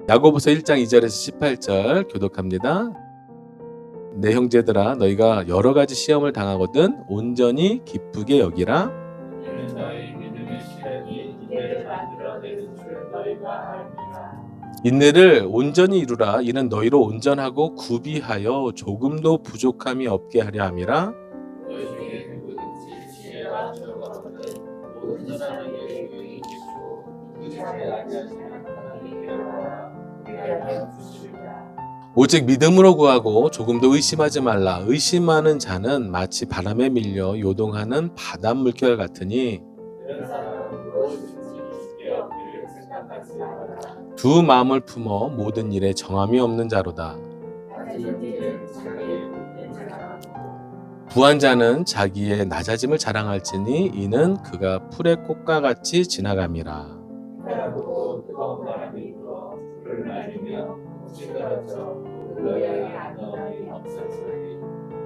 야고보서 1장 2절에서 18절 교독합니다. 내 형제들아 너희가 여러 가지 시험을 당하거든 온전히 기쁘게 여기라. 이는 너희 믿음의 시련이 인내를 만들어내는 줄 너희가 알미라. 인내를 온전히 이루라. 이는 너희로 온전하고 구비하여 조금도 부족함이 없게 하려 함이라. 너희 중에 누구든지 지혜가 적어거든 모든 사람에게 교육이 있고 그 지혜에 아니하시는 하나님께 구하라. 그리하면 주시리라. 오직 믿음으로 구하고 조금도 의심하지 말라. 의심하는 자는 마치 바람에 밀려 요동하는 바닷 물결 같으니 이런 사람은 무엇이든지 쉽게 얻기를 생각하지 말아라. 두 마음을 품어 모든 일에 정함이 없는 자로다. 낮은 일은 자기의 부를 자랑하고 부한 자는 자기의 낮아짐을 자랑할지니 이는 그가 풀의 꽃과 같이 지나감이라. 바라보고 뜨거운 바람이 불어 불을 날리며 찌그러져 그의 안전함이 없어지니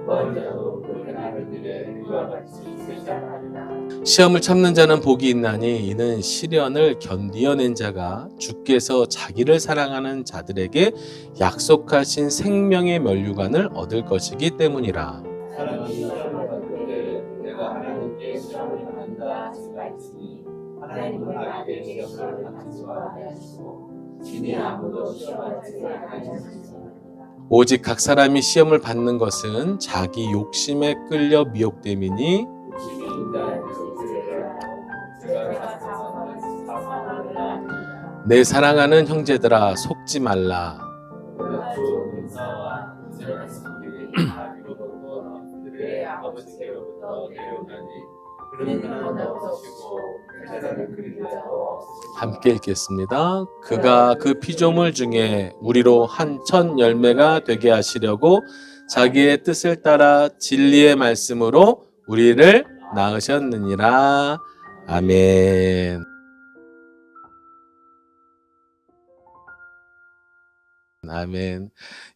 먼저도 그 하늘들의 이와 같이 세상하리라. 시험을 참는 자는 복이 있나니 이는 시련을 견디어낸 자가 주께서 자기를 사랑하는 자들에게 약속하신 생명의 면류관을 얻을 것이기 때문이라. 사람이 시험을 받을 때 내가 하나님께 시험을 당한다 하지 말지니 하나님은 악의 시험을 당하지 말아야시고 진이 아무도 시험하지 아니하시니라. 오직 각 사람이 시험을 받는 것은 자기 욕심에 끌려 미혹됨이니 욕심이 인간의 죄를 하고 죄가 사상을 하니라. 내 사랑하는 형제들아 속지 말라. 그러나 좋은 은사와 온전한 성품이 자비로부터 그들의 아버지께로부터 내려오나니 그는 하나도 없으시고 자자는 그리자도 없으시고. 함께 읽겠습니다. 그가 그 피조물 중에 우리로 한 천 열매가 되게 하시려고 자기의 뜻을 따라 진리의 말씀으로 우리를 낳으셨느니라. 아멘. 아멘.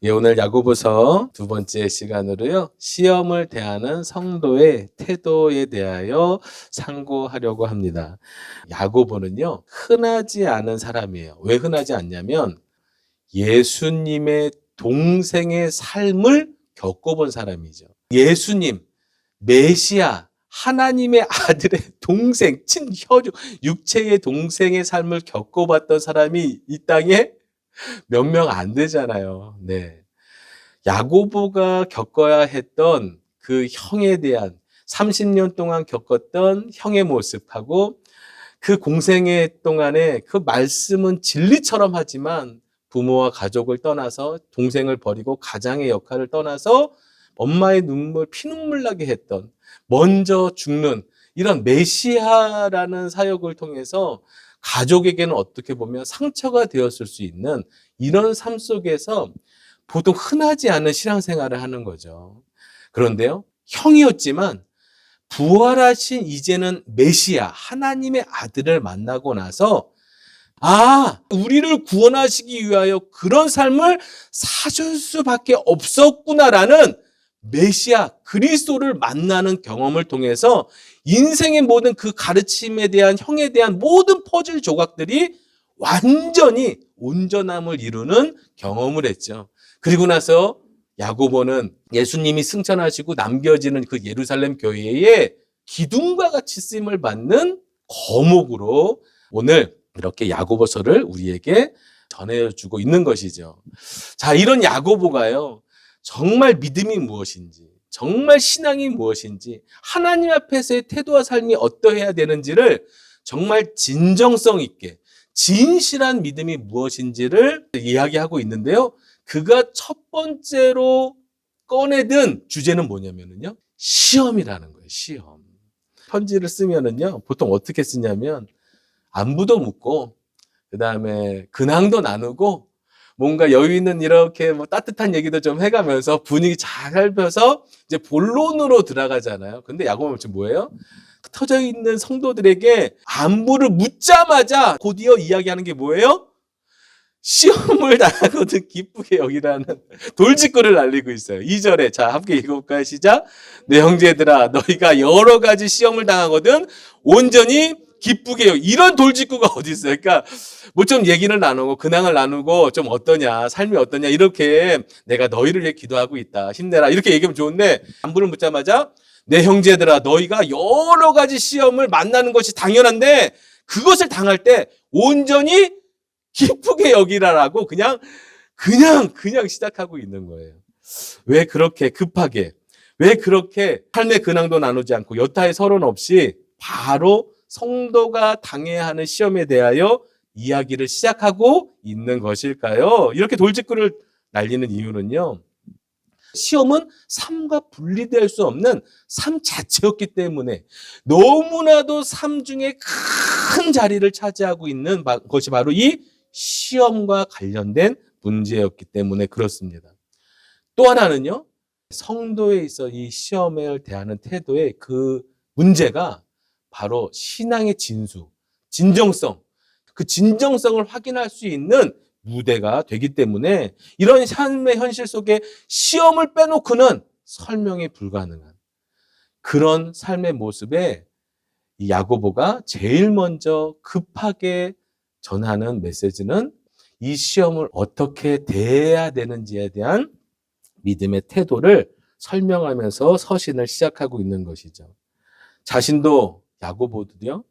예, 오늘 야고보서 두 번째 시간으로요. 시험을 대하는 성도의 태도에 대하여 상고하려고 합니다. 야고보는요. 흔하지 않은 사람이에요. 왜 흔하지 않냐면 예수님의 동생의 삶을 겪어본 사람이죠. 예수님, 메시아, 하나님의 아들의 동생, 친혈육, 육체의 동생의 삶을 겪어봤던 사람이 이 땅에 몇 명 안 되잖아요. 네. 야고보가 겪어야 했던 그 형에 대한 30년 동안 겪었던 형의 모습하고 그 공생애 동안에 그 말씀은 진리처럼 하지만 부모와 가족을 떠나서 동생을 버리고 가장의 역할을 떠나서 엄마의 눈물, 피눈물 나게 했던 먼저 죽는 이런 메시아라는 사역을 통해서 가족에게는 어떻게 보면 상처가 되었을 수 있는 이런 삶 속에서 보통 흔하지 않은 신앙생활을 하는 거죠. 그런데요, 형이었지만 부활하신 이제는 메시아, 하나님의 아들을 만나고 나서 우리를 구원하시기 위하여 그런 삶을 사줄 수밖에 없었구나라는 메시아 그리스도를 만나는 경험을 통해서 인생의 모든 그 가르침에 대한 형에 대한 모든 퍼즐 조각들이 완전히 온전함을 이루는 경험을 했죠. 그리고 나서 야고보는 예수님이 승천하시고 남겨지는 그 예루살렘 교회에 기둥과 같이 쓰임을 받는 거목으로 오늘 이렇게 야고보서를 우리에게 전해주고 있는 것이죠. 자, 이런 야고보가요. 정말 믿음이 무엇인지, 정말 신앙이 무엇인지, 하나님 앞에서의 태도와 삶이 어떠해야 되는지를 정말 진정성 있게, 진실한 믿음이 무엇인지를 이야기하고 있는데요. 그가 첫 번째로 꺼내든 주제는 뭐냐면요. 시험이라는 거예요, 시험. 편지를 쓰면은요, 보통 어떻게 쓰냐면, 안부도 묻고, 그 다음에 근황도 나누고, 뭔가 여유 있는 이렇게 뭐 따뜻한 얘기도 좀 해가면서 분위기 잘 살펴서 이제 본론으로 들어가잖아요. 근데 야고보는 지금 뭐예요? 흩어져 있는 성도들에게 안부를 묻자마자 곧이어 이야기하는 게 뭐예요? 시험을 당하거든 기쁘게 여기라는 돌직구를 날리고 있어요. 2절에 자 함께 읽어볼까요? 시작. 내 형제들아 너희가 여러 가지 시험을 당하거든 온전히 기쁘게 이런 돌직구가 어디 있어요? 그러니까 뭐 좀 얘기를 나누고 근황을 나누고 좀 어떠냐, 삶이 어떠냐 이렇게 내가 너희를 위해 기도하고 있다, 힘내라 이렇게 얘기하면 좋은데 안부를 묻자마자 내 형제들아 너희가 여러 가지 시험을 만나는 것이 당연한데 그것을 당할 때 온전히 기쁘게 여기라라고 그냥 시작하고 있는 거예요. 왜 그렇게 급하게, 왜 그렇게 삶의 근황도 나누지 않고 여타의 서론 없이 바로 성도가 당해야 하는 시험에 대하여 이야기를 시작하고 있는 것일까요? 이렇게 돌직구를 날리는 이유는요. 시험은 삶과 분리될 수 없는 삶 자체였기 때문에 너무나도 삶 중에 큰 자리를 차지하고 있는 것이 바로 이 시험과 관련된 문제였기 때문에 그렇습니다. 또 하나는요. 성도에 있어 이 시험을 대하는 태도의 그 문제가 바로 신앙의 진수, 진정성, 그 진정성을 확인할 수 있는 무대가 되기 때문에 이런 삶의 현실 속에 시험을 빼놓고는 설명이 불가능한 그런 삶의 모습에 이 야고보가 제일 먼저 급하게 전하는 메시지는 이 시험을 어떻게 대해야 되는지에 대한 믿음의 태도를 설명하면서 서신을 시작하고 있는 것이죠. 자신도 야고보도요.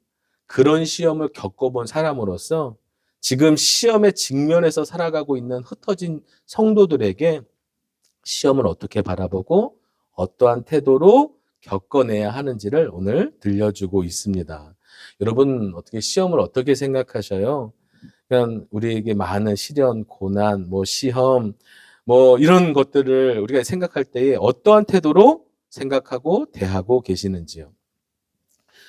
그런 시험을 겪어본 사람으로서 지금 시험에 직면해서 살아가고 있는 흩어진 성도들에게 시험을 어떻게 바라보고 어떠한 태도로 겪어내야 하는지를 오늘 들려주고 있습니다. 여러분 어떻게 시험을 어떻게 생각하셔요? 그냥 우리에게 많은 시련, 고난, 시험, 이런 것들을 우리가 생각할 때에 어떠한 태도로 생각하고 대하고 계시는지요?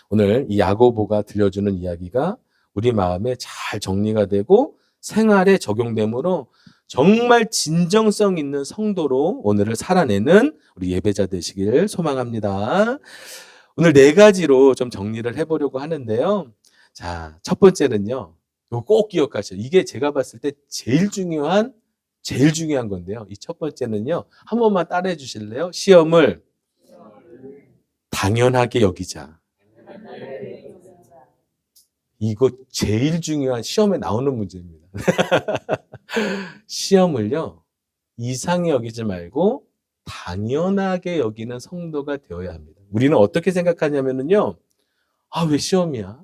오늘 이 야고보가 들려주는 이야기가 우리 마음에 잘 정리가 되고 생활에 적용되므로 정말 진정성 있는 성도로 오늘을 살아내는 우리 예배자 되시길 소망합니다. 오늘 4가지로 좀 정리를 해보려고 하는데요. 자, 첫 번째는요. 이거 꼭 기억하셔요. 이게 제가 봤을 때 제일 중요한 건데요. 이 첫 번째는요. 한 번만 따라해 주실래요? 시험을 당연하게 여기자. 이거 제일 중요한 시험에 나오는 문제입니다. 시험을요. 이상히 여기지 말고 당연하게 여기는 성도가 되어야 합니다. 우리는 어떻게 생각하냐면요. 왜 시험이야?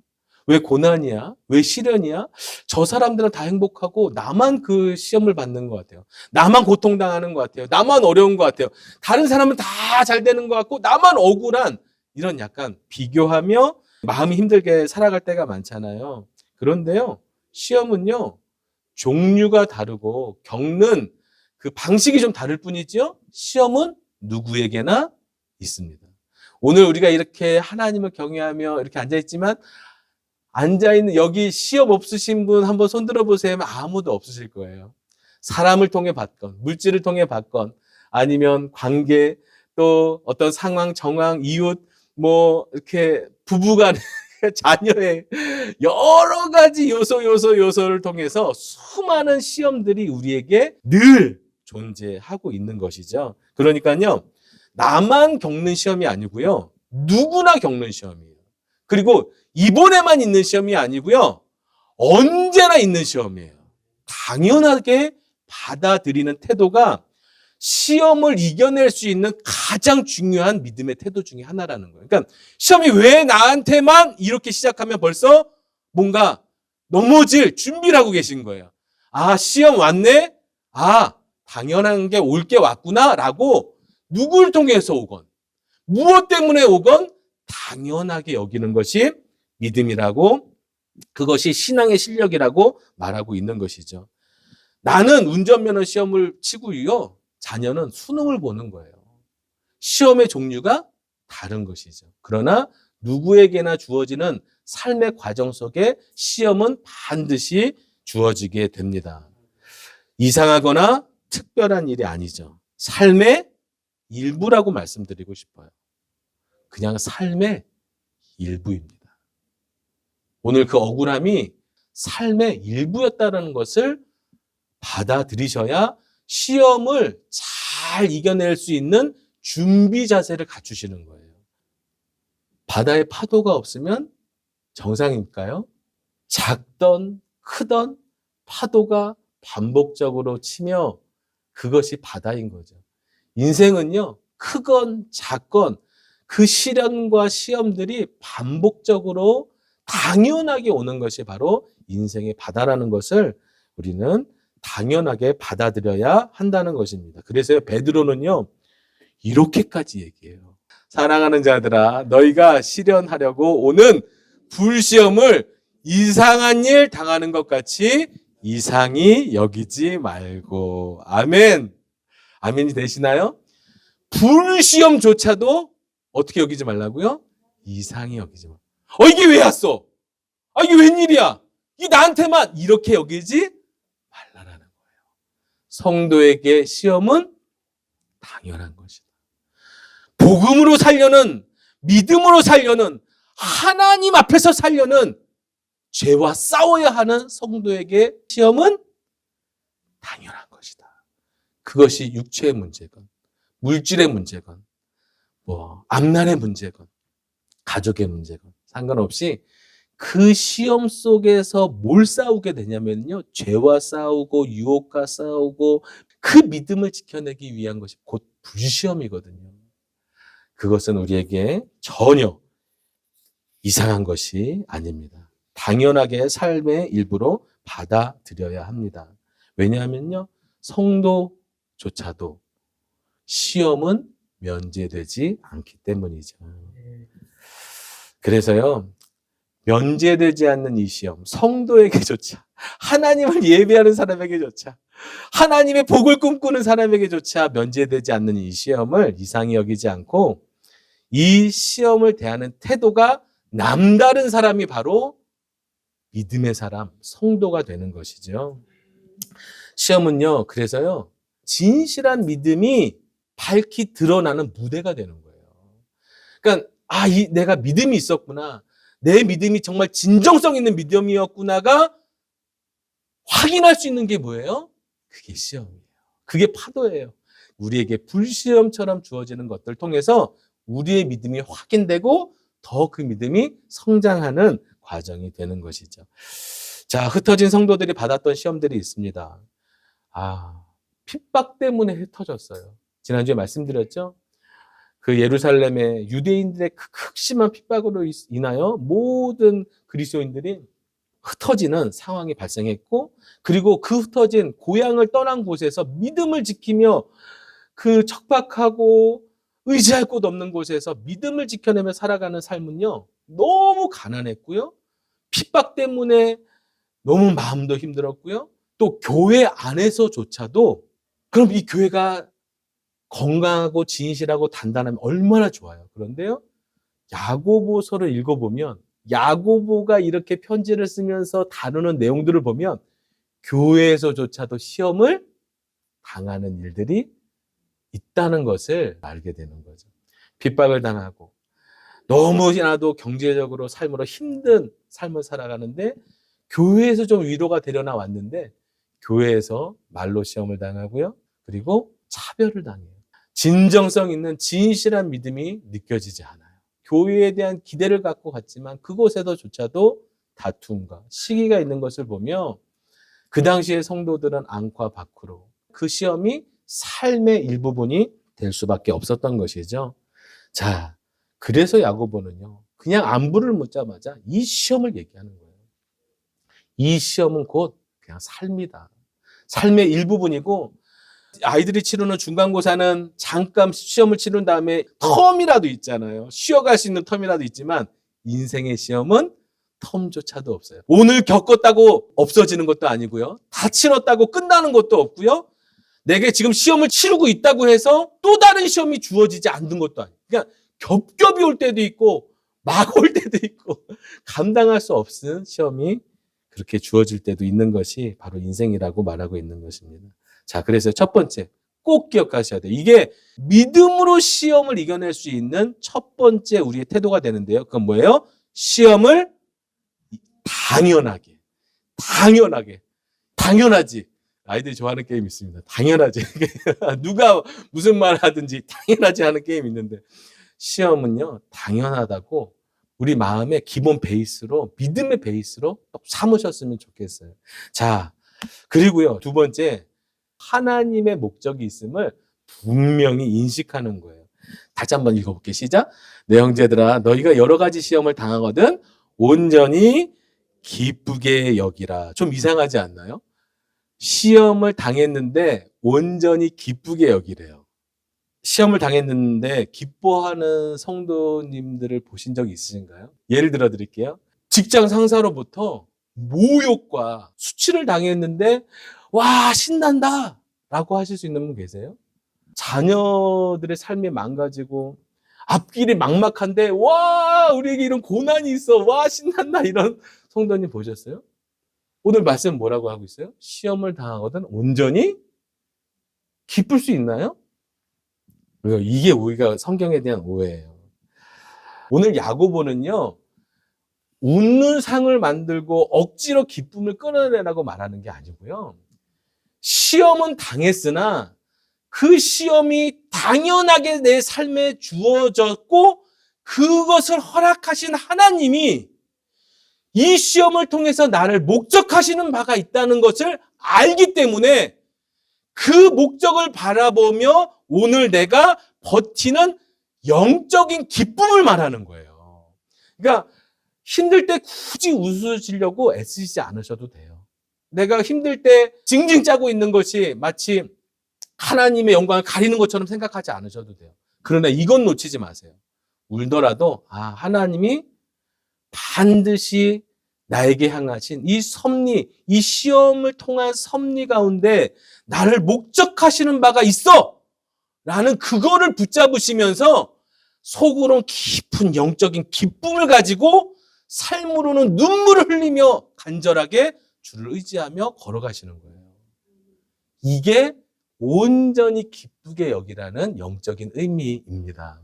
왜 고난이야? 왜 시련이야? 저 사람들은 다 행복하고 나만 그 시험을 받는 것 같아요. 나만 고통당하는 것 같아요. 나만 어려운 것 같아요. 다른 사람은 다 잘 되는 것 같고 나만 억울한 이런 약간 비교하며 마음이 힘들게 살아갈 때가 많잖아요. 그런데요. 시험은요. 종류가 다르고 겪는 그 방식이 좀 다를 뿐이죠. 시험은 누구에게나 있습니다. 오늘 우리가 이렇게 하나님을 경외하며 이렇게 앉아있지만 앉아있는 여기 시험 없으신 분 한번 손들어 보세요 하면 아무도 없으실 거예요. 사람을 통해 받건 물질을 통해 받건 아니면 관계 또 어떤 상황, 정황, 이웃 이렇게 부부간의 자녀의 여러 가지 요소를 통해서 수많은 시험들이 우리에게 늘 존재하고 있는 것이죠. 그러니까요. 나만 겪는 시험이 아니고요. 누구나 겪는 시험이에요. 그리고 이번에만 있는 시험이 아니고요. 언제나 있는 시험이에요. 당연하게 받아들이는 태도가 시험을 이겨낼 수 있는 가장 중요한 믿음의 태도 중에 하나라는 거예요. 그러니까 시험이 왜 나한테만 이렇게 시작하면 벌써 뭔가 넘어질 준비를 하고 계신 거예요. 시험 왔네? 당연한 게 올 게 왔구나 라고 누굴 통해서 오건 무엇 때문에 오건 당연하게 여기는 것이 믿음이라고 그것이 신앙의 실력이라고 말하고 있는 것이죠. 나는 운전면허 시험을 치고요. 자녀는 수능을 보는 거예요. 시험의 종류가 다른 것이죠. 그러나 누구에게나 주어지는 삶의 과정 속에 시험은 반드시 주어지게 됩니다. 이상하거나 특별한 일이 아니죠. 삶의 일부라고 말씀드리고 싶어요. 그냥 삶의 일부입니다. 오늘 그 억울함이 삶의 일부였다는 것을 받아들이셔야 시험을 잘 이겨낼 수 있는 준비 자세를 갖추시는 거예요. 바다에 파도가 없으면 정상일까요? 작던 크던 파도가 반복적으로 치며 그것이 바다인 거죠. 인생은요, 크건 작건 그 시련과 시험들이 반복적으로 당연하게 오는 것이 바로 인생의 바다라는 것을 우리는 당연하게 받아들여야 한다는 것입니다. 그래서 베드로는요, 이렇게까지 얘기해요. 사랑하는 자들아, 너희가 실현하려고 오는 불시험을 이상한 일 당하는 것 같이 이상히 여기지 말고. 아멘. 아멘이 되시나요? 불시험조차도 어떻게 여기지 말라고요? 이상히 여기지 말고. 이게 왜 왔어? 이게 웬일이야? 이게 나한테만 이렇게 여기지 말라라는 거예요. 성도에게 시험은 당연한 것이다. 복음으로 살려는, 믿음으로 살려는, 하나님 앞에서 살려는 죄와 싸워야 하는 성도에게 시험은 당연한 것이다. 그것이 육체의 문제건, 물질의 문제건, 앞날의 문제건, 가족의 문제건 상관없이 그 시험 속에서 뭘 싸우게 되냐면요, 죄와 싸우고 유혹과 싸우고 그 믿음을 지켜내기 위한 것이 곧 불시험이거든요. 그것은 우리에게 전혀 이상한 것이 아닙니다. 당연하게 삶의 일부로 받아들여야 합니다. 왜냐하면요, 성도조차도 시험은 면제되지 않기 때문이죠. 그래서요, 면제되지 않는 이 시험, 성도에게조차, 하나님을 예배하는 사람에게조차, 하나님의 복을 꿈꾸는 사람에게조차 면제되지 않는 이 시험을 이상히 여기지 않고 이 시험을 대하는 태도가 남다른 사람이 바로 믿음의 사람, 성도가 되는 것이죠. 시험은요, 그래서요, 진실한 믿음이 밝히 드러나는 무대가 되는 거예요. 그러니까, 내가 믿음이 있었구나. 내 믿음이 정말 진정성 있는 믿음이었구나가 확인할 수 있는 게 뭐예요? 그게 시험이에요. 그게 파도예요. 우리에게 불시험처럼 주어지는 것들을 통해서 우리의 믿음이 확인되고 더 그 믿음이 성장하는 과정이 되는 것이죠. 자, 흩어진 성도들이 받았던 시험들이 있습니다. 핍박 때문에 흩어졌어요. 지난주에 말씀드렸죠? 그 예루살렘의 유대인들의 극심한 핍박으로 인하여 모든 그리스도인들이 흩어지는 상황이 발생했고, 그리고 그 흩어진 고향을 떠난 곳에서 믿음을 지키며 그 척박하고 의지할 곳 없는 곳에서 믿음을 지켜내며 살아가는 삶은요, 너무 가난했고요, 핍박 때문에 너무 마음도 힘들었고요, 또 교회 안에서조차도 그럼 이 교회가 건강하고 진실하고 단단하면 얼마나 좋아요. 그런데요, 야고보서를 읽어보면 야고보가 이렇게 편지를 쓰면서 다루는 내용들을 보면 교회에서조차도 시험을 당하는 일들이 있다는 것을 알게 되는 거죠. 핍박을 당하고 너무나도 경제적으로 삶으로 힘든 삶을 살아가는데 교회에서 좀 위로가 되려나 왔는데 교회에서 말로 시험을 당하고요. 그리고 차별을 당해요. 진정성 있는 진실한 믿음이 느껴지지 않아요. 교회에 대한 기대를 갖고 갔지만 그곳에서조차도 다툼과 시기가 있는 것을 보며 그 당시의 성도들은 안과 밖으로 그 시험이 삶의 일부분이 될 수밖에 없었던 것이죠. 자, 그래서 야고보는요, 그냥 안부를 묻자마자 이 시험을 얘기하는 거예요. 이 시험은 곧 그냥 삶이다. 삶의 일부분이고 아이들이 치르는 중간고사는 잠깐 시험을 치른 다음에 텀이라도 있잖아요. 쉬어갈 수 있는 텀이라도 있지만 인생의 시험은 텀조차도 없어요. 오늘 겪었다고 없어지는 것도 아니고요. 다 치렀다고 끝나는 것도 없고요. 내게 지금 시험을 치르고 있다고 해서 또 다른 시험이 주어지지 않는 것도 아니에요. 그러니까 겹겹이 올 때도 있고 막 올 때도 있고 감당할 수 없는 시험이 그렇게 주어질 때도 있는 것이 바로 인생이라고 말하고 있는 것입니다. 자, 그래서 첫 번째 꼭 기억하셔야 돼요. 이게 믿음으로 시험을 이겨낼 수 있는 첫 번째 우리의 태도가 되는데요. 그건 뭐예요? 시험을 당연하지. 아이들이 좋아하는 게임 있습니다. 당연하지. 누가 무슨 말 하든지 당연하지 하는 게임 있는데 시험은요, 당연하다고 우리 마음의 기본 베이스로, 믿음의 베이스로 또 삼으셨으면 좋겠어요. 자, 그리고요, 두 번째, 하나님의 목적이 있음을 분명히 인식하는 거예요. 다시 한번 읽어볼게요. 시작. 내 형제들아, 너희가 여러 가지 시험을 당하거든 온전히 기쁘게 여기라. 좀 이상하지 않나요? 시험을 당했는데 온전히 기쁘게 여기래요. 시험을 당했는데 기뻐하는 성도님들을 보신 적 있으신가요? 예를 들어 드릴게요. 직장 상사로부터 모욕과 수치를 당했는데 와, 신난다 라고 하실 수 있는 분 계세요? 자녀들의 삶이 망가지고 앞길이 막막한데 와, 우리에게 이런 고난이 있어, 와, 신난다, 이런 성도님 보셨어요? 오늘 말씀 뭐라고 하고 있어요? 시험을 당하거든 온전히 기쁠 수 있나요? 이게 우리가 성경에 대한 오해예요. 오늘 야고보는요, 웃는 상을 만들고 억지로 기쁨을 끌어내라고 말하는 게 아니고요. 시험은 당했으나 그 시험이 당연하게 내 삶에 주어졌고 그것을 허락하신 하나님이 이 시험을 통해서 나를 목적하시는 바가 있다는 것을 알기 때문에 그 목적을 바라보며 오늘 내가 버티는 영적인 기쁨을 말하는 거예요. 그러니까 힘들 때 굳이 웃으시려고 애쓰시지 않으셔도 돼요. 내가 힘들 때 징징 짜고 있는 것이 마치 하나님의 영광을 가리는 것처럼 생각하지 않으셔도 돼요. 그러나 이건 놓치지 마세요. 울더라도 하나님이 반드시 나에게 향하신 이 섭리, 이 시험을 통한 섭리 가운데 나를 목적하시는 바가 있어! 라는 그거를 붙잡으시면서 속으로는 깊은 영적인 기쁨을 가지고 삶으로는 눈물을 흘리며 간절하게 주를 의지하며 걸어가시는 거예요. 이게 온전히 기쁘게 여기라는 영적인 의미입니다.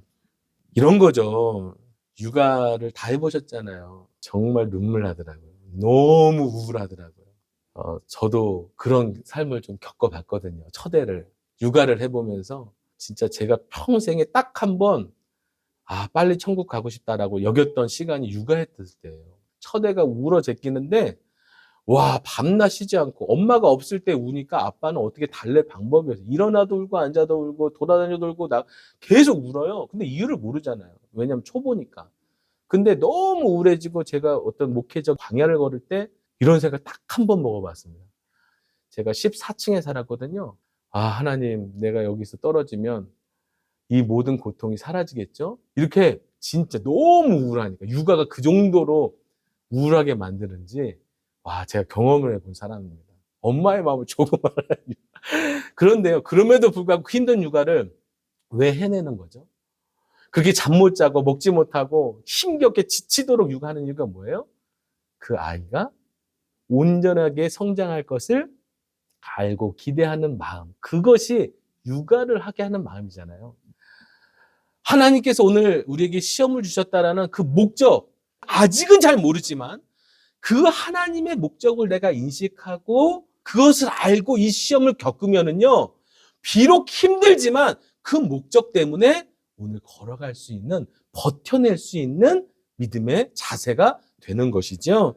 이런 거죠. 육아를 다 해보셨잖아요. 정말 눈물 나더라고요. 너무 우울하더라고요. 저도 그런 삶을 좀 겪어봤거든요. 첫애를 육아를 해보면서 진짜 제가 평생에 딱 한 번 빨리 천국 가고 싶다라고 여겼던 시간이 육아했을 때예요. 첫애가 울어 제끼는데 와, 밤낮 쉬지 않고 엄마가 없을 때 우니까 아빠는 어떻게 달랠 방법이 없어요. 일어나도 울고 앉아도 울고 돌아다녀도 울고 계속 울어요. 근데 이유를 모르잖아요. 왜냐면 초보니까. 근데 너무 우울해지고 제가 어떤 목회적 광야를 걸을 때 이런 생각 딱 한 번 먹어봤습니다. 제가 14층에 살았거든요. 하나님, 내가 여기서 떨어지면 이 모든 고통이 사라지겠죠? 이렇게 진짜 너무 우울하니까 육아가 그 정도로 우울하게 만드는지 제가 경험을 해본 사람입니다. 엄마의 마음을 조금 알아요. 그런데요, 그럼에도 불구하고 힘든 육아를 왜 해내는 거죠? 그렇게 잠 못 자고 먹지 못하고 힘겹게 지치도록 육아하는 이유가 뭐예요? 그 아이가 온전하게 성장할 것을 알고 기대하는 마음, 그것이 육아를 하게 하는 마음이잖아요. 하나님께서 오늘 우리에게 시험을 주셨다라는 그 목적, 아직은 잘 모르지만 그 하나님의 목적을 내가 인식하고 그것을 알고 이 시험을 겪으면은요, 비록 힘들지만 그 목적 때문에 오늘 걸어갈 수 있는, 버텨낼 수 있는 믿음의 자세가 되는 것이죠.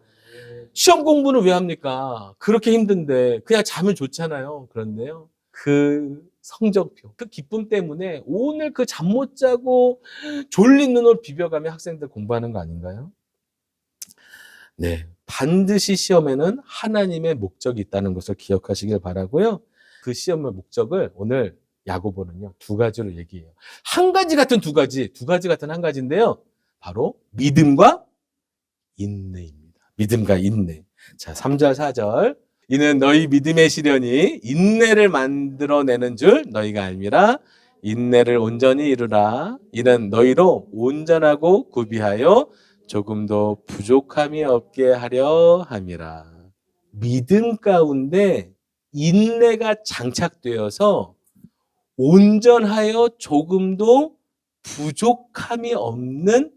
시험 공부는 왜 합니까? 그렇게 힘든데 그냥 자면 좋잖아요. 그런데요, 그 성적표, 그 기쁨 때문에 오늘 그 잠 못 자고 졸린 눈을 비벼가며 학생들 공부하는 거 아닌가요? 네, 반드시 시험에는 하나님의 목적이 있다는 것을 기억하시길 바라고요. 그 시험의 목적을 오늘 야고보는요, 두 가지로 얘기해요. 한 가지 같은 두 가지 같은 한 가지인데요. 바로 믿음과 인내입니다. 믿음과 인내. 자, 3절, 4절. 이는 너희 믿음의 시련이 인내를 만들어내는 줄 너희가 알미라. 인내를 온전히 이루라. 이는 너희로 온전하고 구비하여 조금도 부족함이 없게 하려 함이라. 믿음 가운데 인내가 장착되어서 온전하여 조금도 부족함이 없는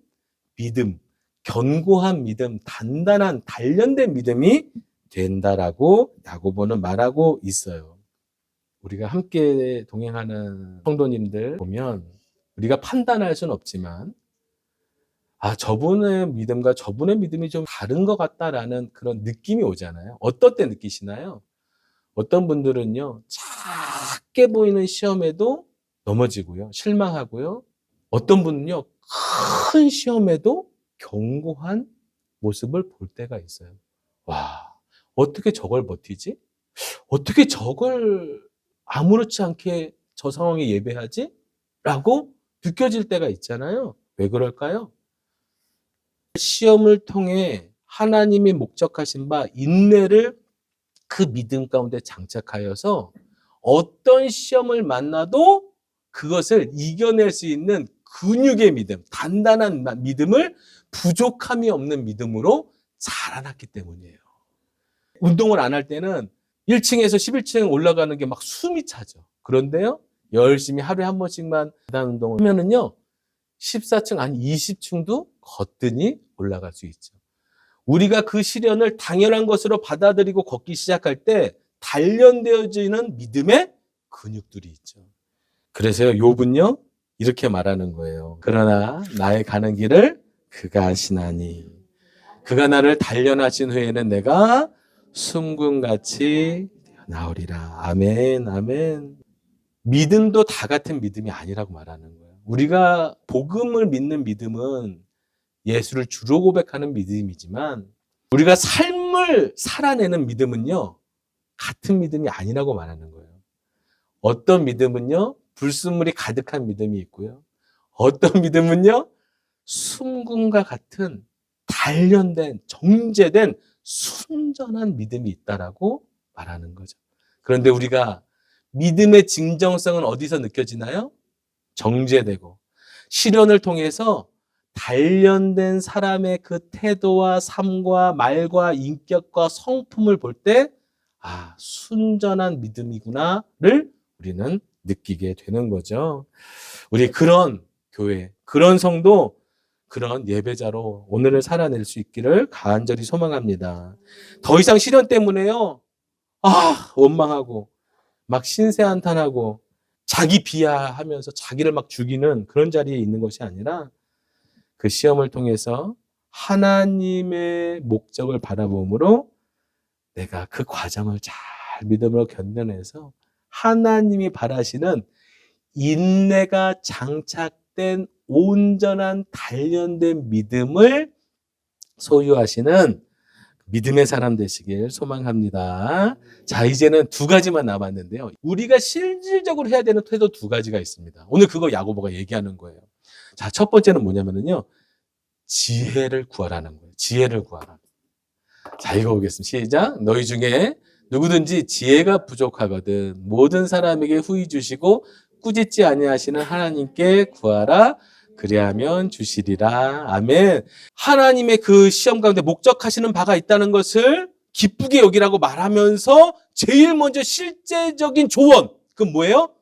믿음, 견고한 믿음, 단단한 단련된 믿음이 된다라고 야고보는 말하고 있어요. 우리가 함께 동행하는 성도님들 보면 우리가 판단할 수는 없지만 저분의 믿음과 저분의 믿음이 좀 다른 것 같다라는 그런 느낌이 오잖아요. 어떨 때 느끼시나요? 어떤 분들은요, 작게 보이는 시험에도 넘어지고요, 실망하고요. 어떤 분은요, 큰 시험에도 견고한 모습을 볼 때가 있어요. 와, 어떻게 저걸 버티지? 어떻게 저걸 아무렇지 않게 저 상황에 예배하지? 라고 느껴질 때가 있잖아요. 왜 그럴까요? 시험을 통해 하나님이 목적하신 바 인내를 그 믿음 가운데 장착하여서 어떤 시험을 만나도 그것을 이겨낼 수 있는 근육의 믿음, 단단한 믿음을 부족함이 없는 믿음으로 자라났기 때문이에요. 운동을 안 할 때는 1층에서 11층 올라가는 게 막 숨이 차죠. 그런데요, 열심히 하루에 한 번씩만 계단 운동을 하면은요, 14층, 아니 20층도 거뜬히 올라갈 수 있죠. 우리가 그 시련을 당연한 것으로 받아들이고 걷기 시작할 때 단련되어지는 믿음의 근육들이 있죠. 그래서요, 욥은요, 이렇게 말하는 거예요. 그러나 나의 가는 길을 그가 아시나니 그가 나를 단련하신 후에는 내가 숨군같이 나오리라. 아멘, 아멘. 믿음도 다 같은 믿음이 아니라고 말하는 거예요. 우리가 복음을 믿는 믿음은 예수를 주로 고백하는 믿음이지만 우리가 삶을 살아내는 믿음은요, 같은 믿음이 아니라고 말하는 거예요. 어떤 믿음은요, 불순물이 가득한 믿음이 있고요. 어떤 믿음은요, 순금과 같은 단련된, 정제된 순전한 믿음이 있다라고 말하는 거죠. 그런데 우리가 믿음의 진정성은 어디서 느껴지나요? 정제되고 시련을 통해서 단련된 사람의 그 태도와 삶과 말과 인격과 성품을 볼 때, 순전한 믿음이구나를 우리는 느끼게 되는 거죠. 우리 그런 교회, 그런 성도, 그런 예배자로 오늘을 살아낼 수 있기를 간절히 소망합니다. 더 이상 시련 때문에요, 원망하고 막 신세한탄하고 자기 비하하면서 자기를 막 죽이는 그런 자리에 있는 것이 아니라 그 시험을 통해서 하나님의 목적을 바라봄으로 내가 그 과정을 잘 믿음으로 견뎌내서 하나님이 바라시는 인내가 장착된 온전한 단련된 믿음을 소유하시는 믿음의 사람 되시길 소망합니다. 자, 이제는 두 가지만 남았는데요. 우리가 실질적으로 해야 되는 태도 두 가지가 있습니다. 오늘 그거 야고보가 얘기하는 거예요. 자, 첫 번째는 뭐냐면요, 지혜를 구하라는 거예요. 지혜를 구하라. 자, 읽어보겠습니다. 시작. 너희 중에 누구든지 지혜가 부족하거든 모든 사람에게 후히 주시고 꾸짖지 아니하시는 하나님께 구하라. 그리하면 주시리라. 아멘. 하나님의 그 시험 가운데 목적하시는 바가 있다는 것을 기쁘게 여기라고 말하면서 제일 먼저 실제적인 조언, 그건 뭐예요?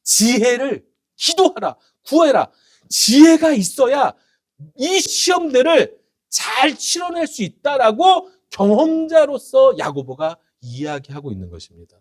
지혜를 기도하라, 구해라. 지혜가 있어야 이 시험들을 잘 치러낼 수 있다라고 경험자로서 야고보가 이야기하고 있는 것입니다.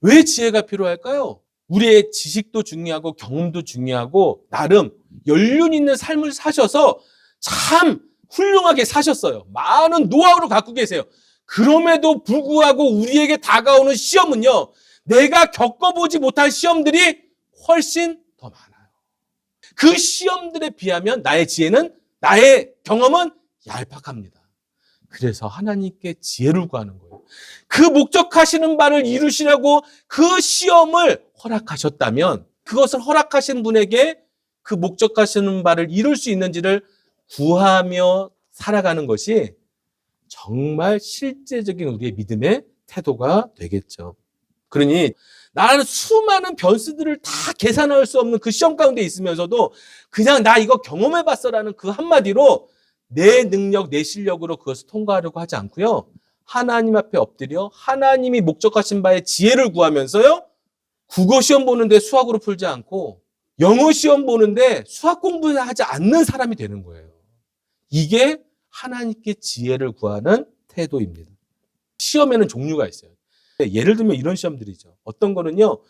왜 지혜가 필요할까요? 우리의 지식도 중요하고 경험도 중요하고 나름 연륜 있는 삶을 사셔서 참 훌륭하게 사셨어요. 많은 노하우를 갖고 계세요. 그럼에도 불구하고 우리에게 다가오는 시험은요, 내가 겪어보지 못한 시험들이 훨씬 더 많아요. 그 시험들에 비하면 나의 지혜는, 나의 경험은 얄팍합니다. 그래서 하나님께 지혜를 구하는 거예요. 그 목적하시는 바를 이루시려고 그 시험을 허락하셨다면 그것을 허락하신 분에게 그 목적하시는 바를 이룰 수 있는지를 구하며 살아가는 것이 정말 실제적인 우리의 믿음의 태도가 되겠죠. 그러니 나는 수많은 변수들을 다 계산할 수 없는 그 시험 가운데 있으면서도 그냥 나 이거 경험해봤어라는 그 한마디로 내 능력, 내 실력으로 그것을 통과하려고 하지 않고요, 하나님 앞에 엎드려 하나님이 목적하신 바에 지혜를 구하면서요, 국어 시험 보는데 수학으로 풀지 않고 영어 시험 보는데 수학 공부하지 않는 사람이 되는 거예요. 이게 하나님께 지혜를 구하는 태도입니다. 시험에는 종류가 있어요. 예를 들면 이런 시험들이죠. 어떤 거는요,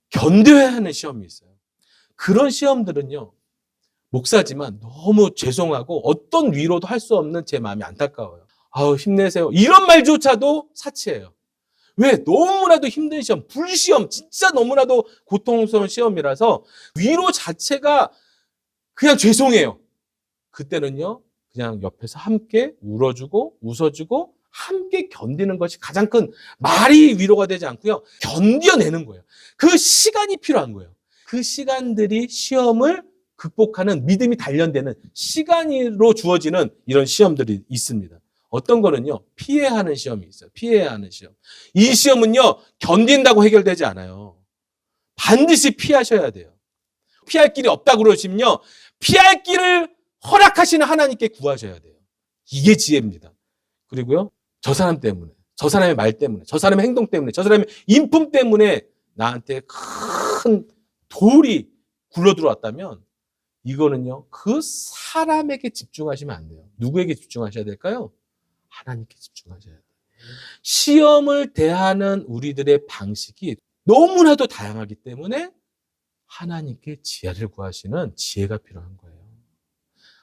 견뎌야 하는 시험이 있어요. 그런 시험들은요, 목사지만 너무 죄송하고 어떤 위로도 할 수 없는 제 마음이 안타까워요. 아우, 힘내세요. 이런 말조차도 사치예요. 왜? 너무나도 힘든 시험, 불시험, 진짜 너무나도 고통스러운 시험이라서 위로 자체가 그냥 죄송해요. 그때는요, 그냥 옆에서 함께 울어주고 웃어주고 함께 견디는 것이 가장 큰, 말이 위로가 되지 않고요. 견뎌내는 거예요. 그 시간이 필요한 거예요. 그 시간들이 시험을 극복하는 믿음이 단련되는 시간으로 주어지는 이런 시험들이 있습니다. 어떤 거는요, 피해야 하는 시험이 있어요. 피해야 하는 시험. 이 시험은요, 견딘다고 해결되지 않아요. 반드시 피하셔야 돼요. 피할 길이 없다고 그러시면요, 피할 길을 허락하시는 하나님께 구하셔야 돼요. 이게 지혜입니다. 그리고요, 저 사람 때문에, 저 사람의 말 때문에, 저 사람의 행동 때문에, 저 사람의 인품 때문에 나한테 큰 돌이 굴러 들어왔다면 이거는요, 그 사람에게 집중하시면 안 돼요. 누구에게 집중하셔야 될까요? 하나님께 집중하셔야 돼요. 시험을 대하는 우리들의 방식이 너무나도 다양하기 때문에 하나님께 지혜를 구하시는 지혜가 필요한 거예요.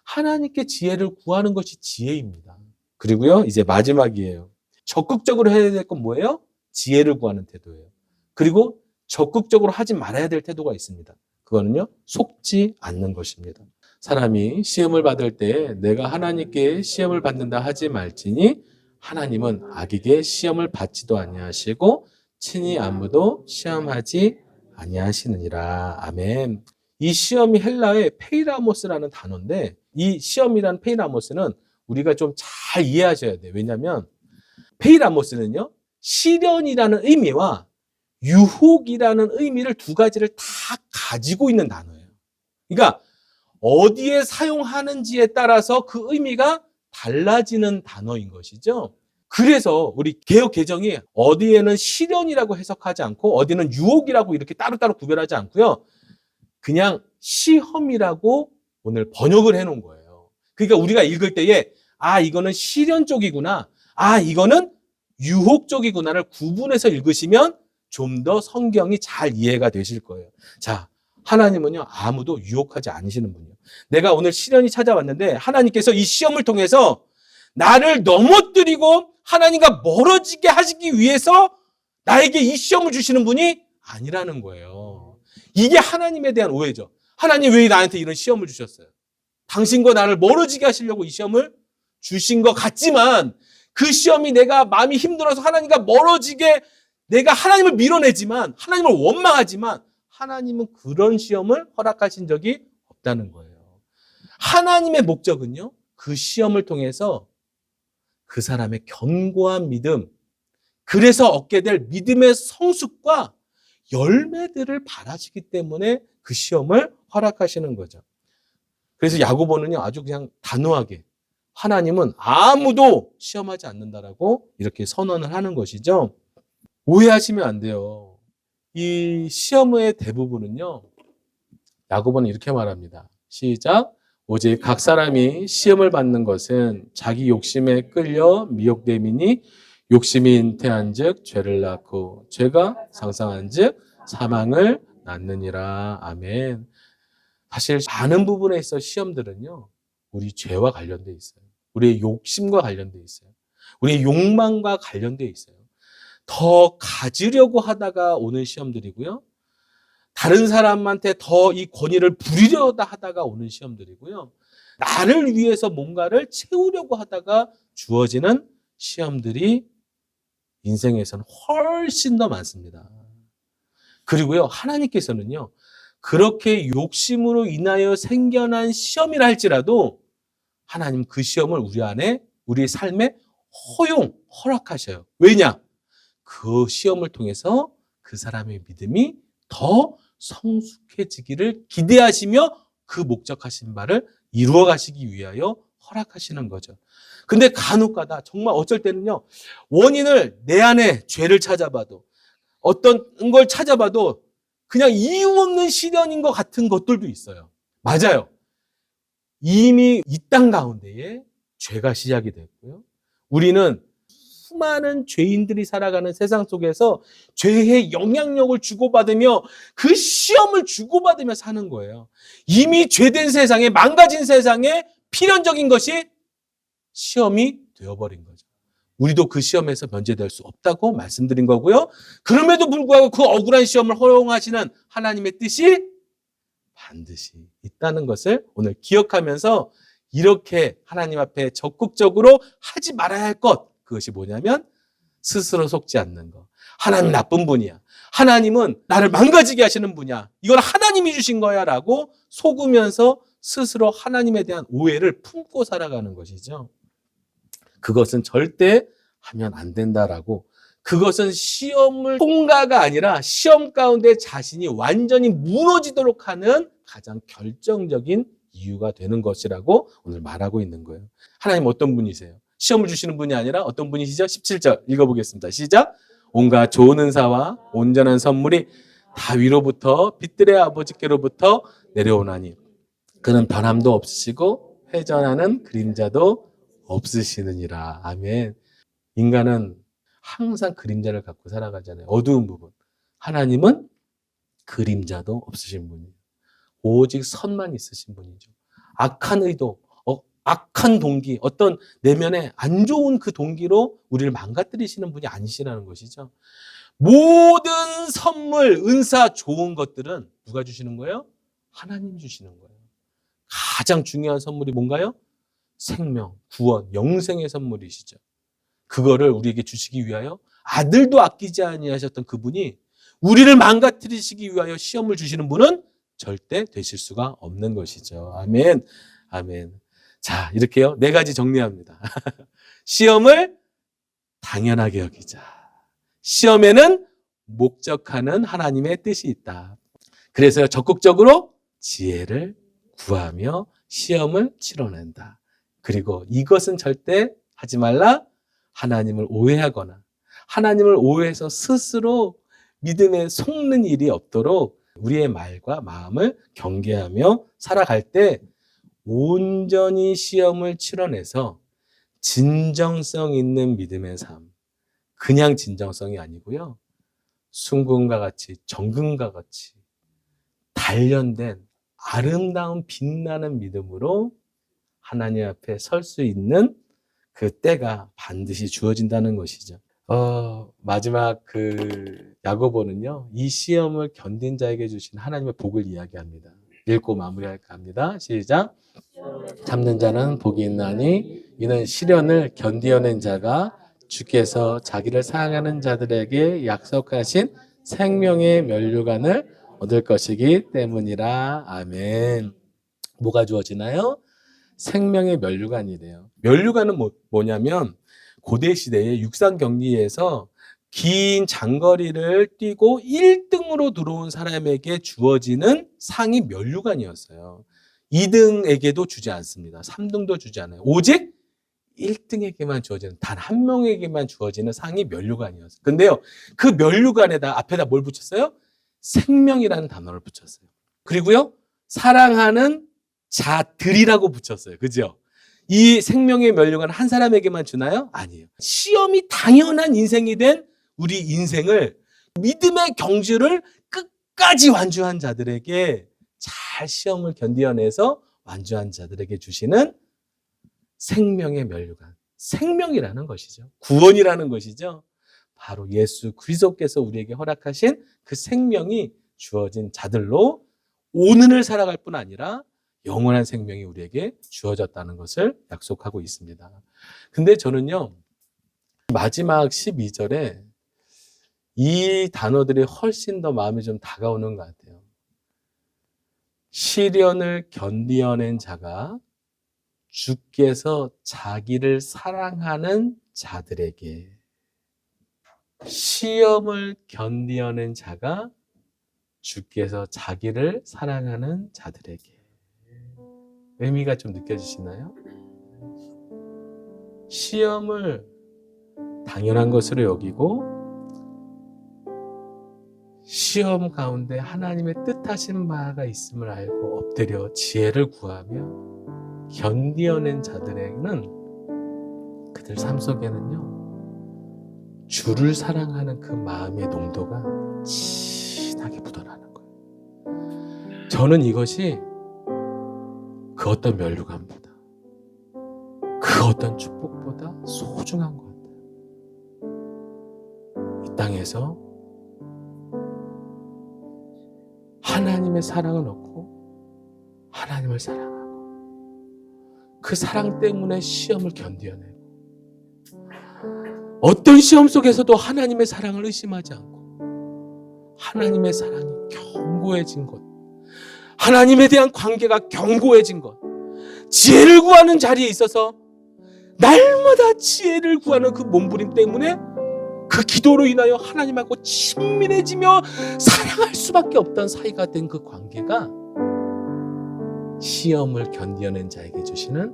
하나님께 지혜를 구하는 것이 지혜입니다. 그리고요, 이제 마지막이에요. 적극적으로 해야 될 건 뭐예요? 지혜를 구하는 태도예요. 그리고 적극적으로 하지 말아야 될 태도가 있습니다. 그거는요, 속지 않는 것입니다. 사람이 시험을 받을 때 내가 하나님께 시험을 받는다 하지 말지니 하나님은 악에게 시험을 받지도 아니하시고 친히 아무도 시험하지 아니하시느니라. 아멘. 이 시험이 헬라의 페이라모스라는 단어인데 이 시험이라는 페이라모스는 우리가 좀 잘 이해하셔야 돼요. 왜냐하면 페이라모스는요, 시련이라는 의미와 유혹이라는 의미를 두 가지를 다 가지고 있는 단어예요. 그러니까 어디에 사용하는지에 따라서 그 의미가 달라지는 단어인 것이죠. 그래서 우리 개역 개정이 어디에는 시련이라고 해석하지 않고 어디는 유혹이라고 이렇게 따로따로 구별하지 않고요. 그냥 시험이라고 오늘 번역을 해놓은 거예요. 그러니까 우리가 읽을 때에 이거는 시련 쪽이구나. 이거는 유혹 쪽이구나를 구분해서 읽으시면 좀 더 성경이 잘 이해가 되실 거예요. 자, 하나님은요, 아무도 유혹하지 않으시는 분이에요. 내가 오늘 시련이 찾아왔는데 하나님께서 이 시험을 통해서 나를 넘어뜨리고 하나님과 멀어지게 하시기 위해서 나에게 이 시험을 주시는 분이 아니라는 거예요. 이게 하나님에 대한 오해죠. 하나님 왜 나한테 이런 시험을 주셨어요? 당신과 나를 멀어지게 하시려고 이 시험을 주신 것 같지만 그 시험이 내가 마음이 힘들어서 하나님과 멀어지게 내가 하나님을 밀어내지만 하나님을 원망하지만 하나님은 그런 시험을 허락하신 적이 없다는 거예요. 하나님의 목적은요, 그 시험을 통해서 그 사람의 견고한 믿음, 그래서 얻게 될 믿음의 성숙과 열매들을 바라시기 때문에 그 시험을 허락하시는 거죠. 그래서 야고보는요, 아주 그냥 단호하게 하나님은 아무도 시험하지 않는다라고 이렇게 선언을 하는 것이죠. 오해하시면 안 돼요. 이 시험의 대부분은요, 야고보는 이렇게 말합니다. 시작. 오직 각 사람이 시험을 받는 것은 자기 욕심에 끌려 미혹됨이니 욕심이 잉태한즉 죄를 낳고 죄가 상상한즉 사망을 낳느니라. 아멘. 사실 많은 부분에 있어 시험들은요, 우리 죄와 관련돼 있어요. 우리의 욕심과 관련돼 있어요. 우리의 욕망과 관련돼 있어요. 더 가지려고 하다가 오는 시험들이고요. 다른 사람한테 더 이 권위를 부리려다 하다가 오는 시험들이고요. 나를 위해서 뭔가를 채우려고 하다가 주어지는 시험들이 인생에서는 훨씬 더 많습니다. 그리고요, 하나님께서는요, 그렇게 욕심으로 인하여 생겨난 시험이라 할지라도 하나님 그 시험을 우리 안에, 우리의 삶에 허락하셔요. 왜냐? 그 시험을 통해서 그 사람의 믿음이 더 성숙해지기를 기대하시며 그 목적하신 바를 이루어 가시기 위하여 허락하시는 거죠. 근데 간혹가다 정말 어쩔 때는요, 원인을 내 안에 죄를 찾아봐도 어떤 걸 찾아봐도 그냥 이유 없는 시련인 것 같은 것들도 있어요. 맞아요. 이미 이 땅 가운데에 죄가 시작이 됐고요. 우리는 수많은 죄인들이 살아가는 세상 속에서 죄의 영향력을 주고받으며 그 시험을 주고받으며 사는 거예요. 이미 죄된 세상에, 망가진 세상에 필연적인 것이 시험이 되어버린 거죠. 우리도 그 시험에서 면제될 수 없다고 말씀드린 거고요. 그럼에도 불구하고 그 억울한 시험을 허용하시는 하나님의 뜻이 반드시 있다는 것을 오늘 기억하면서 이렇게 하나님 앞에 적극적으로 하지 말아야 할 것, 그것이 뭐냐면 스스로 속지 않는 것. 하나님 나쁜 분이야. 하나님은 나를 망가지게 하시는 분이야. 이건 하나님이 주신 거야 라고 속으면서 스스로 하나님에 대한 오해를 품고 살아가는 것이죠. 그것은 절대 하면 안 된다라고. 그것은 시험을 통과가 아니라 시험 가운데 자신이 완전히 무너지도록 하는 가장 결정적인 이유가 되는 것이라고 오늘 말하고 있는 거예요. 하나님 어떤 분이세요? 시험을 주시는 분이 아니라 어떤 분이시죠? 17절 읽어보겠습니다. 시작. 온갖 좋은 은사와 온전한 선물이 다 위로부터 빛들의 아버지께로부터 내려오나니 그는 변함도 없으시고 회전하는 그림자도 없으시느니라. 아멘. 인간은 항상 그림자를 갖고 살아가잖아요. 어두운 부분. 하나님은 그림자도 없으신 분이에요. 오직 선만 있으신 분이죠. 악한 의도, 악한 동기, 어떤 내면에 안 좋은 그 동기로 우리를 망가뜨리시는 분이 아니시라는 것이죠. 모든 선물, 은사, 좋은 것들은 누가 주시는 거예요? 하나님 주시는 거예요. 가장 중요한 선물이 뭔가요? 생명, 구원, 영생의 선물이시죠. 그거를 우리에게 주시기 위하여 아들도 아끼지 아니하셨던 그분이 우리를 망가뜨리시기 위하여 시험을 주시는 분은 절대 되실 수가 없는 것이죠. 아멘. 아멘. 자, 이렇게요. 4가지 정리합니다. 시험을 당연하게 여기자. 시험에는 목적하는 하나님의 뜻이 있다. 그래서 적극적으로 지혜를 구하며 시험을 치러낸다. 그리고 이것은 절대 하지 말라. 하나님을 오해하거나 하나님을 오해해서 스스로 믿음에 속는 일이 없도록 우리의 말과 마음을 경계하며 살아갈 때 온전히 시험을 치러내서 진정성 있는 믿음의 삶, 그냥 진정성이 아니고요. 순금과 같이 정금과 같이 단련된 아름다운 빛나는 믿음으로 하나님 앞에 설 수 있는 그 때가 반드시 주어진다는 것이죠. 마지막 야고보는요, 이 시험을 견딘 자에게 주신 하나님의 복을 이야기합니다. 읽고 마무리할까 합니다. 시작. 참는 자는 복이 있나니 이는 시련을 견디어낸 자가 주께서 자기를 사랑하는 자들에게 약속하신 생명의 면류관을 얻을 것이기 때문이라. 아멘. 뭐가 주어지나요? 생명의 면류관이래요. 면류관은 뭐냐면 고대 시대에 육상 경기에서 긴 장거리를 뛰고 1등으로 들어온 사람에게 주어지는 상이 면류관이었어요. 2등에게도 주지 않습니다. 3등도 주지 않아요. 오직 1등에게만 주어지는, 단 한 명에게만 주어지는 상이 면류관이었어요. 근데요, 그 면류관에다 앞에다 뭘 붙였어요? 생명이라는 단어를 붙였어요. 그리고요, 사랑하는 자들이라고 붙였어요. 그죠? 이 생명의 면류관 한 사람에게만 주나요? 아니에요. 시험이 당연한 인생이 된 우리 인생을 믿음의 경주를 끝까지 완주한 자들에게, 잘 시험을 견디어내서 완주한 자들에게 주시는 생명의 면류관. 생명이라는 것이죠. 구원이라는 것이죠. 바로 예수 그리스도께서 우리에게 허락하신 그 생명이 주어진 자들로 오늘을 살아갈 뿐 아니라 영원한 생명이 우리에게 주어졌다는 것을 약속하고 있습니다. 근데 저는요, 마지막 12절에 이 단어들이 훨씬 더 마음에 좀 다가오는 것 같아요. 시련을 견디어낸 자가 주께서 자기를 사랑하는 자들에게, 시험을 견디어낸 자가 주께서 자기를 사랑하는 자들에게. 의미가 좀 느껴지시나요? 시험을 당연한 것으로 여기고 시험 가운데 하나님의 뜻하신 바가 있음을 알고 엎드려 지혜를 구하며 견디어낸 자들에게는, 그들 삶 속에는요, 주를 사랑하는 그 마음의 농도가 진하게 묻어나는 거예요. 저는 이것이 그 어떤 면류관보다, 그 어떤 축복보다 소중한 것 같아요. 이 땅에서 하나님의 사랑을 얻고 하나님을 사랑하고 그 사랑 때문에 시험을 견뎌내고 어떤 시험 속에서도 하나님의 사랑을 의심하지 않고 하나님의 사랑이 견고해진 것, 하나님에 대한 관계가 견고해진 것, 지혜를 구하는 자리에 있어서 날마다 지혜를 구하는 그 몸부림 때문에 그 기도로 인하여 하나님하고 친밀해지며 사랑할 수밖에 없던 사이가 된 그 관계가 시험을 견뎌낸 자에게 주시는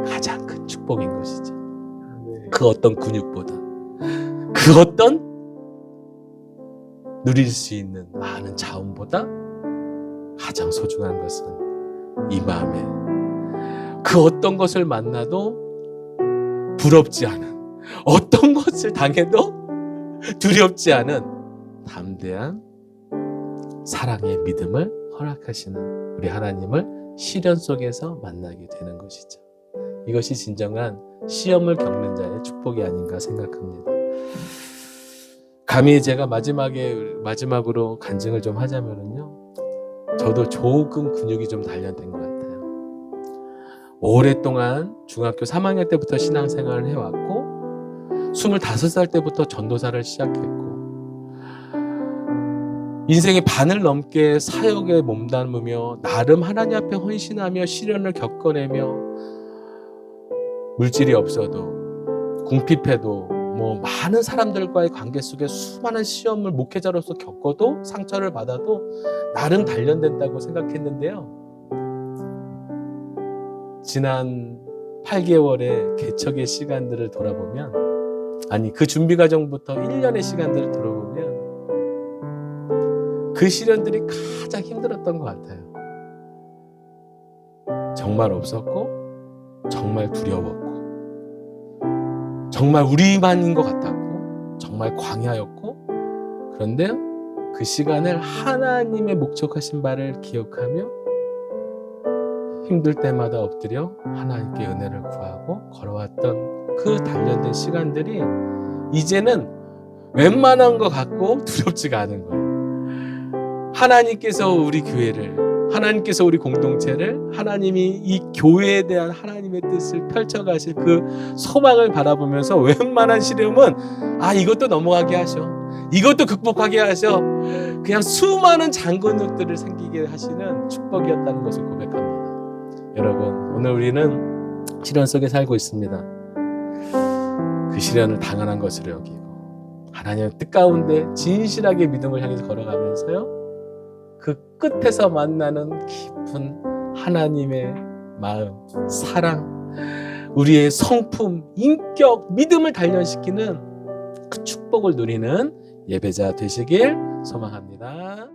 가장 큰 축복인 것이죠. 그 어떤 근육보다, 그 어떤 누릴 수 있는 많은 자원보다 가장 소중한 것은 이 마음에 그 어떤 것을 만나도 부럽지 않은, 어떤 것을 당해도 두렵지 않은 담대한 사랑의 믿음을 허락하시는 우리 하나님을 시련 속에서 만나게 되는 것이죠. 이것이 진정한 시험을 겪는 자의 축복이 아닌가 생각합니다. 감히 제가 마지막으로 간증을 좀 하자면요, 저도 조금 근육이 좀 단련된 것 같아요. 오랫동안 중학교 3학년 때부터 신앙생활을 해왔고 25살 때부터 전도사를 시작했고 인생의 반을 넘게 사역에 몸담으며 나름 하나님 앞에 헌신하며 시련을 겪어내며 물질이 없어도 궁핍해도 많은 사람들과의 관계 속에 수많은 시험을 목회자로서 겪어도 상처를 받아도 나름 단련된다고 생각했는데요. 지난 8개월의 개척의 시간들을 돌아보면, 아니 그 준비 과정부터 1년의 시간들을 돌아보면 그 시련들이 가장 힘들었던 것 같아요. 정말 없었고 정말 두려웠고 정말 우리만인 것 같았고 정말 광야였고, 그런데 그 시간을 하나님의 목적하신 바를 기억하며 힘들 때마다 엎드려 하나님께 은혜를 구하고 걸어왔던 그 단련된 시간들이 이제는 웬만한 것 같고 두렵지가 않은 거예요. 하나님께서 우리 교회를, 하나님께서 우리 공동체를, 하나님이 이 교회에 대한 하나님의 뜻을 펼쳐가실 그 소망을 바라보면서 웬만한 시련은 이것도 넘어가게 하셔, 이것도 극복하게 하셔, 그냥 수많은 장근육들을 생기게 하시는 축복이었다는 것을 고백합니다. 여러분, 오늘 우리는 시련 속에 살고 있습니다. 그 시련을 당연한 것으로 여기고 하나님의 뜻 가운데 진실하게 믿음을 향해서 걸어가면서요, 그 끝에서 만나는 깊은 하나님의 마음, 사랑, 우리의 성품, 인격, 믿음을 단련시키는 그 축복을 누리는 예배자 되시길 소망합니다.